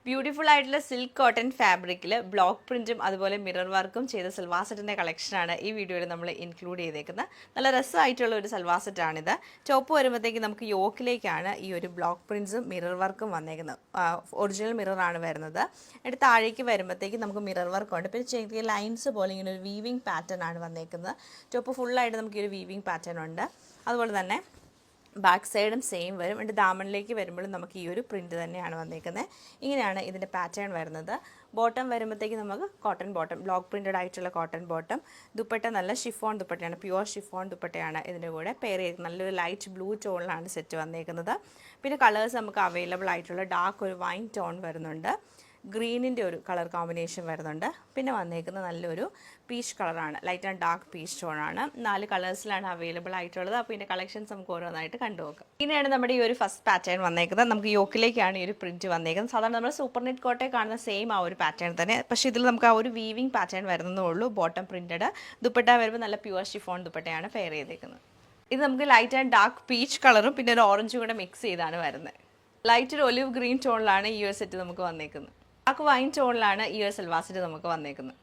Beautiful ആയിട്ടുള്ള silk cotton ഫാബ്രിക്കിൽ block പ്രിന്റും അതുപോലെ മിറർ വർക്കും ചെയ്ത സൽവാർ സെറ്റിൻ്റെ കളക്ഷനാണ് ഈ വീഡിയോയിൽ നമ്മൾ ഇൻക്ലൂഡ് ചെയ്തേക്കുന്നത്. നല്ല രസമായിട്ടുള്ള ഒരു സൽവാർ സെറ്റാണിത്. ടോപ്പ് വരുമ്പോഴത്തേക്ക് നമുക്ക് യോക്കിലേക്കാണ് ഈ ഒരു ബ്ലോക്ക് പ്രിന്റ്സും മിറർ വർക്കും വന്നേക്കുന്നത്. ഒറിജിനൽ മിററാണ് വരുന്നത്. എന്നിട്ട് താഴേക്ക് വരുമ്പോഴത്തേക്ക് നമുക്ക് മിറർ വർക്കുണ്ട്. പിന്നെ ചെറിയ ലൈൻസ് പോലെ ഇങ്ങനെ ഒരു വീവിങ് പാറ്റേൺ ആണ് വന്നേക്കുന്നത്. ടോപ്പ് ഫുള്ളായിട്ട് നമുക്ക് ഈ ഒരു വീവിങ് പാറ്റേൺ ഉണ്ട്. അതുപോലെ തന്നെ ബാക്ക് സൈഡും സെയിം വരും. എന്നിട്ട് ദാമണിലേക്ക് വരുമ്പോഴും നമുക്ക് ഈ ഒരു പ്രിൻറ്റ് തന്നെയാണ് വന്നേക്കുന്നത്. ഇങ്ങനെയാണ് ഇതിൻ്റെ പാറ്റേൺ വരുന്നത്. ബോട്ടം വരുമ്പോഴത്തേക്ക് നമുക്ക് കോട്ടൺ ബോട്ടം, ബ്ലോക്ക് പ്രിൻറ്റഡ് ആയിട്ടുള്ള കോട്ടൺ ബോട്ടം. ദുപ്പട്ട നല്ല ഷിഫോൺ ദുപ്പട്ടയാണ്, പ്യുവർ ഷിഫോൺ ദുപ്പട്ടയാണ് ഇതിൻ്റെ കൂടെ പെയർ ചെയ്ത് നല്ലൊരു ലൈറ്റ് ബ്ലൂ ടോണിലാണ് സെറ്റ് വന്നേക്കുന്നത്. പിന്നെ കളേഴ്സ് നമുക്ക് അവൈലബിൾ ആയിട്ടുള്ള ഡാർക്ക് ഒരു വൈൻ ടോൺ വരുന്നുണ്ട്, ഗ്രീനിൻ്റെ ഒരു കളർ കോമ്പിനേഷൻ വരുന്നുണ്ട്. പിന്നെ വന്നേക്കുന്ന നല്ലൊരു പീച്ച് കളറാണ്, ലൈറ്റ് ആൻഡ് ഡാർക്ക് പീച്ച് ടോണാണ്. 4 കളേഴ്സിലാണ് അവൈലബിൾ ആയിട്ടുള്ളത്. അപ്പോൾ ഇതിൻ്റെ കളക്ഷൻസ് നമുക്ക് ഓരോന്നായിട്ട് കണ്ടുനോക്കാം. ഇങ്ങനെയാണ് നമ്മുടെ ഈ ഒരു ഫസ്റ്റ് പാറ്റേൺ വന്നേക്കുന്നത്. നമുക്ക് യോക്കിലേക്കാണ് ഈ ഒരു പ്രിൻറ്റ് വന്നേക്കുന്നത്. സാധാരണ നമ്മൾ സൂപ്പർ നെറ്റ് കോട്ടയെ കാണുന്ന സെയിം ആ ഒരു പാറ്റേൺ തന്നെ, പക്ഷേ ഇതിൽ നമുക്ക് ആ ഒരു വീവിങ് പാറ്റേൺ വരുന്നതേ ഉള്ളൂ. ബോട്ടം പ്രിൻറ്റഡ് ദുപ്പട്ട വരുമ്പോൾ നല്ല പ്യുവർ ഷിഫോൺ ദുപ്പട്ടയാണ് പെയർ ചെയ്തേക്കുന്നത്. ഇത് നമുക്ക് ലൈറ്റ് ആൻഡ് ഡാർക്ക് പീച്ച് കളറും പിന്നെ ഒരു ഓറഞ്ചും കൂടെ മിക്സ് ചെയ്താണ് വരുന്നത്. ലൈറ്റ് ഒരു ഒലിവ് ഗ്രീൻ ടോണിലാണ് ഈ ഒരു സെറ്റ് നമുക്ക് വന്നേക്കുന്നത്. ഡാർക്ക് വൈൻ ടോണിലാണ് ഈ ഒരു സൽവാർ സെറ്റ് നമുക്ക് വന്നേക്കുന്നത്.